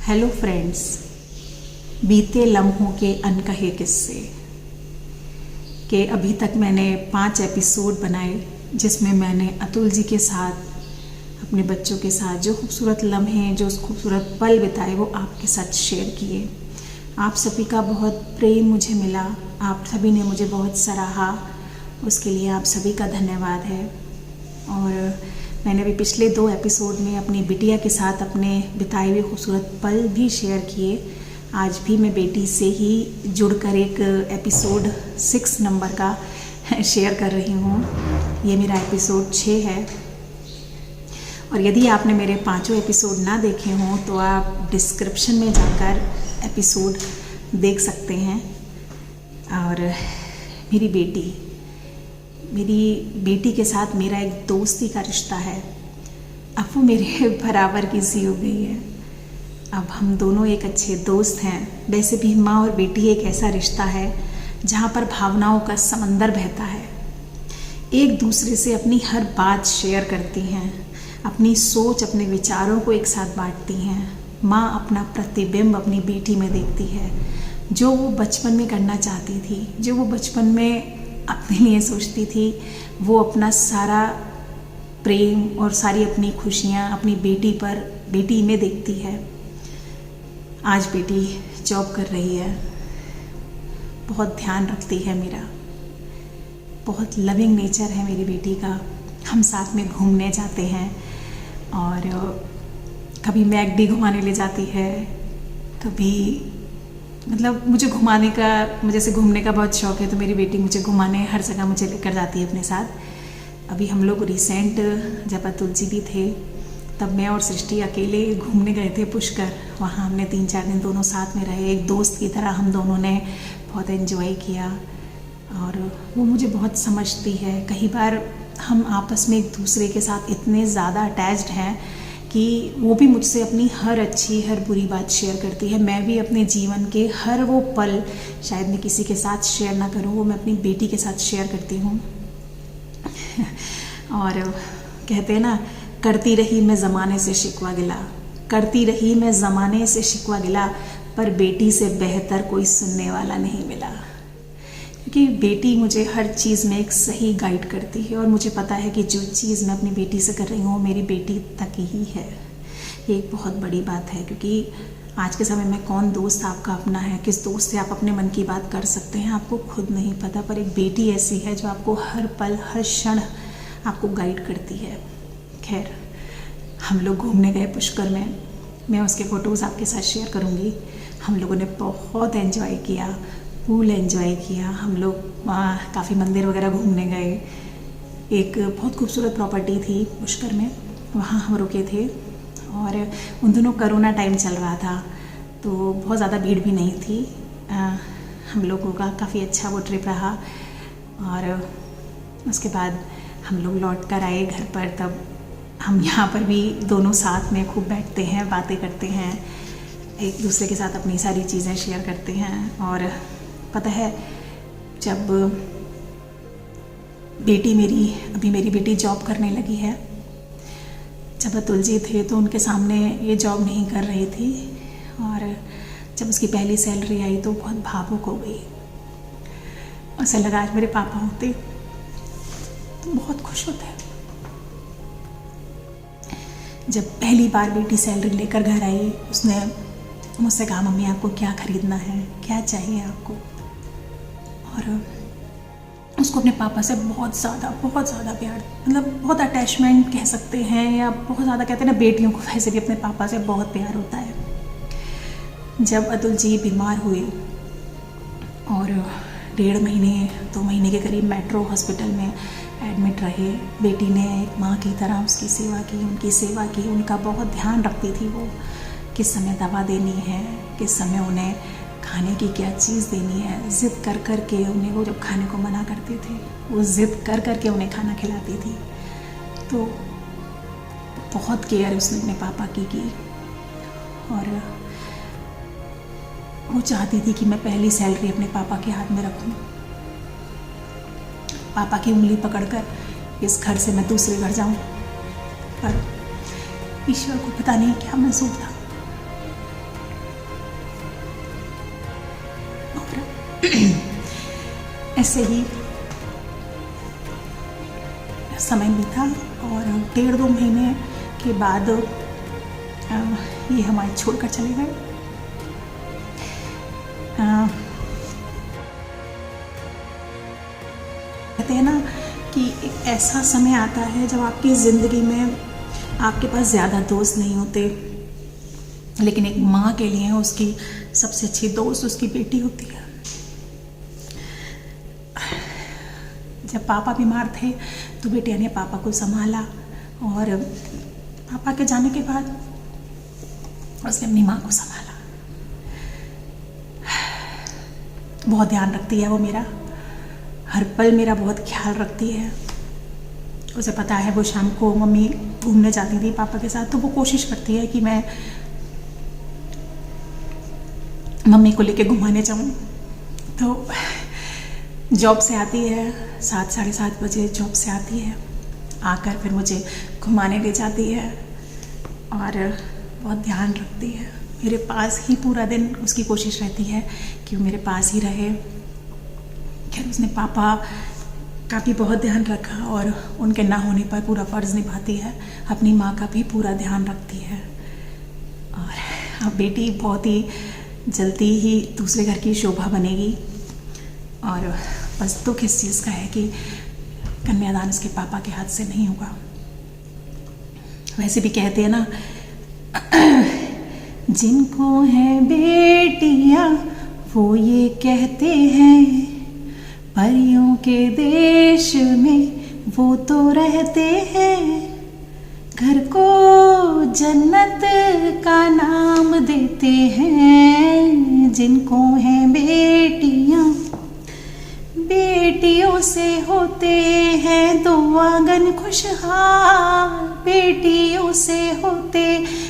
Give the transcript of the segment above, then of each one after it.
Hello friends, बीते लम्हों के अनकहे किस्से के अभी तक मैंने 5 एपिसोड बनाए, जिसमें मैंने अतुल जी के साथ, अपने बच्चों के साथ जो खूबसूरत लम्हे, जो खूबसूरत पल बिताए वो आपके साथ शेयर किए। आप सभी का बहुत प्रेम मुझे मिला, आप सभी ने मुझे बहुत सराहा, उसके लिए आप सभी का धन्यवाद है। और मैंने भी पिछले 2 एपिसोड में अपनी बिटिया के साथ अपने बिताए हुए खूबसूरत पल भी शेयर किए। आज भी मैं बेटी से ही जुड़कर एक एपिसोड 6 नंबर का शेयर कर रही हूँ। ये मेरा एपिसोड 6 है। और यदि आपने मेरे 5 एपिसोड ना देखे हों तो आप डिस्क्रिप्शन में जाकर एपिसोड देख सकते हैं। और मेरी बेटी के साथ मेरा एक दोस्ती का रिश्ता है। अब वो मेरे बराबर की सी हो गई है। अब हम दोनों एक अच्छे दोस्त हैं। वैसे भी माँ और बेटी एक ऐसा रिश्ता है जहाँ पर भावनाओं का समंदर बहता है। एक दूसरे से अपनी हर बात शेयर करती हैं, अपनी सोच, अपने विचारों को एक साथ बांटती हैं। माँ अपना प्रतिबिंब अपनी बेटी में देखती है, जो वो बचपन में करना चाहती थी, जो वो बचपन में अपने लिए सोचती थी। वो अपना सारा प्रेम और सारी अपनी खुशियाँ अपनी बेटी में देखती है। आज बेटी जॉब कर रही है, बहुत ध्यान रखती है मेरा, बहुत लविंग नेचर है मेरी बेटी का। हम साथ में घूमने जाते हैं और कभी मैकडी घुमाने ले जाती है, कभी मुझे घूमने का बहुत शौक़ है, तो मेरी बेटी मुझे घुमाने हर जगह मुझे लेकर जाती है अपने साथ। अभी हम लोग रिसेंट जब अतुल जी भी थे तब मैं और सृष्टि अकेले घूमने गए थे पुष्कर। वहाँ हमने 3-4 दिन दोनों साथ में रहे, एक दोस्त की तरह हम दोनों ने बहुत एंजॉय किया। और वो मुझे बहुत समझती है। कई बार हम आपस में एक दूसरे के साथ इतने ज़्यादा अटैच्ड हैं कि वो भी मुझसे अपनी हर अच्छी हर बुरी बात शेयर करती है। मैं भी अपने जीवन के हर वो पल शायद मैं किसी के साथ शेयर ना करूँ, वो मैं अपनी बेटी के साथ शेयर करती हूँ। और कहते हैं ना, करती रही मैं ज़माने से शिकवा गिला, करती रही मैं ज़माने से शिकवा गिला, पर बेटी से बेहतर कोई सुनने वाला नहीं मिला। क्योंकि बेटी मुझे हर चीज़ में एक सही गाइड करती है और मुझे पता है कि जो चीज़ मैं अपनी बेटी से कर रही हूँ वो मेरी बेटी तक ही है। ये एक बहुत बड़ी बात है, क्योंकि आज के समय में कौन दोस्त आपका अपना है, किस दोस्त से आप अपने मन की बात कर सकते हैं, आपको खुद नहीं पता। पर एक बेटी ऐसी है जो आपको हर पल हर क्षण आपको गाइड करती है। खैर, हम लोग घूमने गए पुष्कर में, मैं उसके फ़ोटोज़ आपके साथ शेयर करूँगी। हम लोगों ने बहुत एंजॉय किया, पूल एंजॉय किया। हम लोग वहाँ काफ़ी मंदिर वगैरह घूमने गए। एक बहुत खूबसूरत प्रॉपर्टी थी पुष्कर में, वहाँ हम रुके थे। और उन दिनों कोरोना टाइम चल रहा था, तो बहुत ज़्यादा भीड़ भी नहीं थी। हम लोगों का काफ़ी अच्छा वो ट्रिप रहा। और उसके बाद हम लोग लौट कर आए घर पर। तब हम यहाँ पर भी दोनों साथ में खूब बैठते हैं, बातें करते हैं, एक दूसरे के साथ अपनी सारी चीज़ें शेयर करते हैं। और पता है, जब मेरी बेटी जॉब करने लगी है, जब अतुल जी थे तो उनके सामने ये जॉब नहीं कर रही थी। और जब उसकी पहली सैलरी आई तो बहुत भावुक हो गई। उसे लगा आज मेरे पापा होते तो बहुत खुश होते। जब पहली बार बेटी सैलरी लेकर घर आई, उसने मुझसे कहा, मम्मी आपको क्या खरीदना है, क्या चाहिए आपको। और उसको अपने पापा से बहुत ज़्यादा प्यार, बहुत अटैचमेंट कह सकते हैं, या बहुत ज़्यादा कहते हैं ना, बेटियों को वैसे भी अपने पापा से बहुत प्यार होता है। जब अतुल जी बीमार हुए और 1.5 महीने 2 महीने के करीब मेट्रो हॉस्पिटल में एडमिट रहे, बेटी ने एक माँ की तरह उसकी उनकी सेवा की। उनका बहुत ध्यान रखती थी वो, किस समय दवा देनी है, किस समय उन्हें खाने की क्या चीज़ देनी है। ज़िद कर के उन्हें, वो जब खाने को मना करते थे, वो ज़िद कर के उन्हें खाना खिलाती थी। तो बहुत केयर उसने अपने पापा की। और वो चाहती थी कि मैं पहली सैलरी अपने पापा के हाथ में रखूं, पापा की उंगली पकड़कर इस घर से मैं दूसरे घर जाऊं। पर ईश्वर को पता नहीं क्या मंसूर था। ऐसे ही समय बीता और 1.5-2 महीने के बाद ये हमारे छोड़कर चले गए। कहते हैं ना कि एक ऐसा समय आता है जब आपकी ज़िंदगी में आपके पास ज़्यादा दोस्त नहीं होते, लेकिन एक माँ के लिए उसकी सबसे अच्छी दोस्त उसकी बेटी होती है। जब पापा बीमार थे तो बेटिया ने पापा को संभाला और पापा के जाने के बाद उसने अपनी माँ को संभाला। बहुत ध्यान रखती है वो मेरा, हर पल मेरा बहुत ख्याल रखती है। उसे पता है वो शाम को मम्मी घूमने जाती थी पापा के साथ, तो वो कोशिश करती है कि मैं मम्मी को लेके घुमाने जाऊँ। तो जॉब से आती है 7 साढ़े 7 बजे जॉब से आती है, आकर फिर मुझे घुमाने ले जाती है और बहुत ध्यान रखती है। मेरे पास ही पूरा दिन उसकी कोशिश रहती है कि वो मेरे पास ही रहे। खैर उसने पापा का भी बहुत ध्यान रखा और उनके ना होने पर पूरा फ़र्ज़ निभाती है, अपनी माँ का भी पूरा ध्यान रखती है। और अब बेटी बहुत ही जल्दी ही दूसरे घर की शोभा बनेगी। और बस दुख इस चीज़ का है कि कन्यादान उसके पापा के हाथ से नहीं होगा। वैसे भी कहते हैं ना, जिनको है बेटियां वो ये कहते हैं, परियों के देश में वो तो रहते हैं, घर को जन्नत का नाम देते हैं। जिनको है बेटियां, बेटियों से होते हैं दो आंगन खुशहाल, बेटियों से होते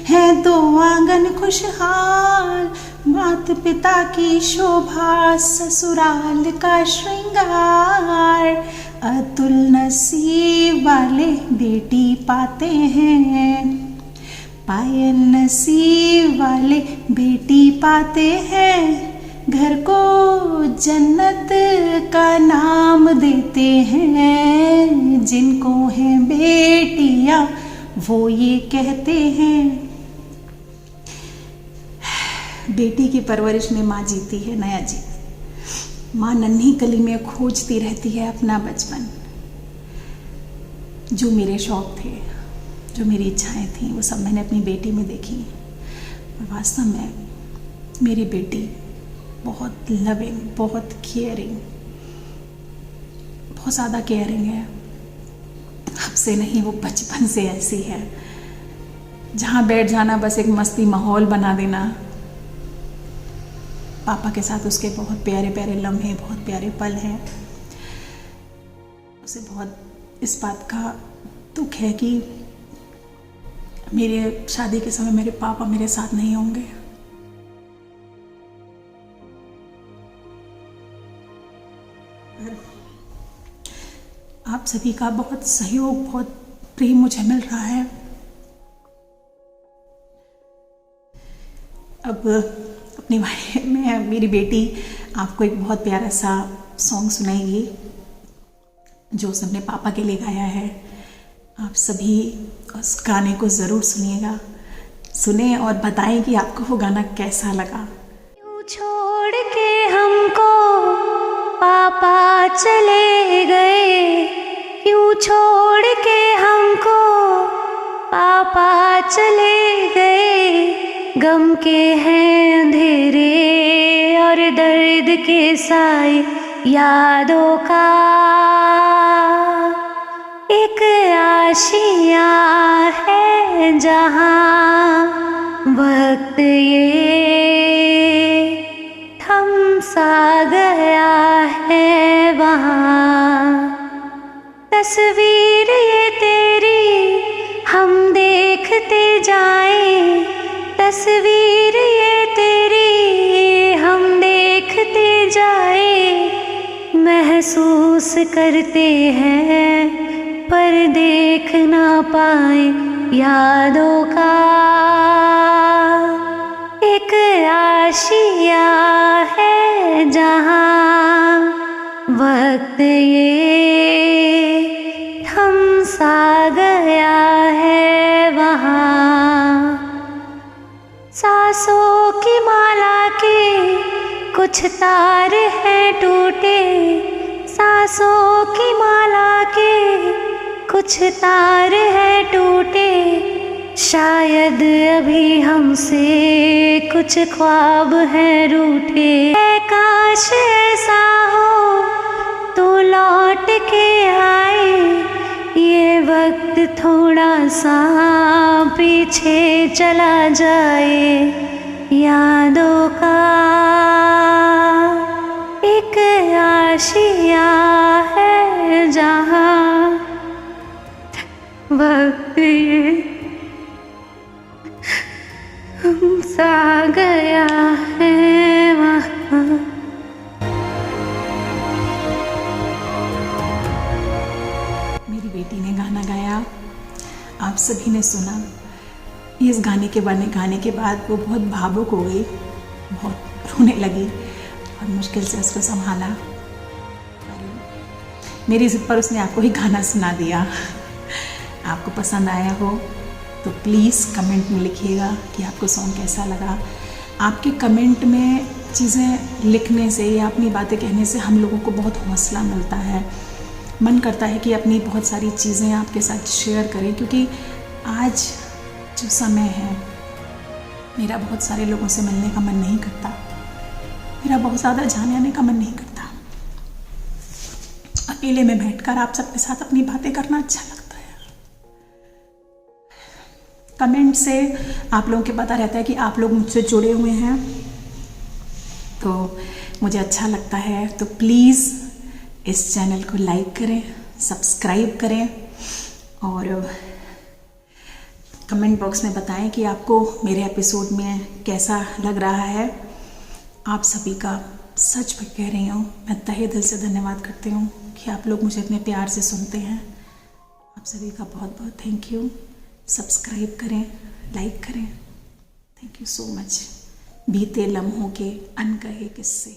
हैं दो आंगन खुशहाल, माता पिता की शोभा ससुराल का श्रृंगार, अतुल नसीब वाले बेटी पाते हैं, पायल नसीब वाले बेटी पाते हैं, घर को जन्नत का नाम देते हैं। जिनको है बेटियां वो ये कहते हैं। बेटी की परवरिश में माँ जीती है नया जीवन। माँ नन्ही कली में खोजती रहती है अपना बचपन। जो मेरे शौक थे, जो मेरी इच्छाएं थी, वो सब मैंने अपनी बेटी में देखी। और वास्तव में मेरी बेटी बहुत लविंग, बहुत केयरिंग, बहुत ज़्यादा केयरिंग है। अब से नहीं, वो बचपन से ऐसी है। जहाँ बैठ जाना बस एक मस्ती माहौल बना देना। पापा के साथ उसके बहुत प्यारे प्यारे लम्हे, बहुत प्यारे पल हैं। उसे बहुत इस बात का दुख है कि मेरे शादी के समय मेरे पापा मेरे साथ नहीं होंगे। आप सभी का बहुत सहयोग, बहुत प्रेम मुझे मिल रहा है। अब अपने बारे में मेरी बेटी आपको एक बहुत प्यारा सा सॉन्ग सुनाएगी जो उसने अपने पापा के लिए गाया है। आप सभी उस गाने को ज़रूर सुनिएगा, सुने और बताएं कि आपको वो गाना कैसा लगा। क्यों छोड़ के हमको पापा चले गए, क्यों छोड़ के हमको पापा चले गए, गम के हैं अंधेरे और दर्द के साए यादों का एक आशिया है जहाँ वक्त ये थम सा गया है, वहाँ तस्वीर ये तेरी हम देखते जाएं, तस्वीर ये तेरी हम देखते जाएं, महसूस करते हैं पर देख ना पाए यादों का एक आशिया है जहाँ वक्त ये थम सा गया है वहाँ, सांसों की माला के कुछ तार हैं टूटे, सांसों की माला के कुछ तार हैं टूटे, शायद अभी हमसे कुछ ख्वाब हैं रूठे। काश ऐसा हो तो लौट के आए, ये वक्त थोड़ा सा पीछे चला जाए, यादों का एक आशिया है जहाँ, वक्त ये सा गया है वहाँ। मेरी बेटी ने गाना गाया, आप सभी ने सुना। इस गाने के बाद वो बहुत भावुक हो गई, बहुत रोने लगी और मुश्किल से उसको संभाला। मेरी ज़िद पर उसने आपको ही गाना सुना दिया। आपको पसंद आया हो तो प्लीज़ कमेंट में लिखिएगा कि आपको सॉन्ग कैसा लगा। आपके कमेंट में चीज़ें लिखने से या अपनी बातें कहने से हम लोगों को बहुत हौसला मिलता है। मन करता है कि अपनी बहुत सारी चीज़ें आपके साथ शेयर करें, क्योंकि आज जो समय है, मेरा बहुत सारे लोगों से मिलने का मन नहीं करता, मेरा बहुत ज़्यादा जाने आने का मन नहीं करता। अकेले में बैठकर आप सबके साथ अपनी बातें करना अच्छा लगता है। कमेंट से आप लोगों को पता रहता है कि आप लोग मुझसे जुड़े हुए हैं, तो मुझे अच्छा लगता है। तो प्लीज़ इस चैनल को लाइक करें, सब्सक्राइब करें और कमेंट बॉक्स में बताएं कि आपको मेरे एपिसोड में कैसा लग रहा है। आप सभी का सच में कह रही हूँ, मैं तहे दिल से धन्यवाद करती हूँ कि आप लोग मुझे इतने प्यार से सुनते हैं। आप सभी का बहुत बहुत थैंक यू। सब्सक्राइब करें, लाइक करें। Thank you so much. बीते लम्हों के अनकहे किस्से।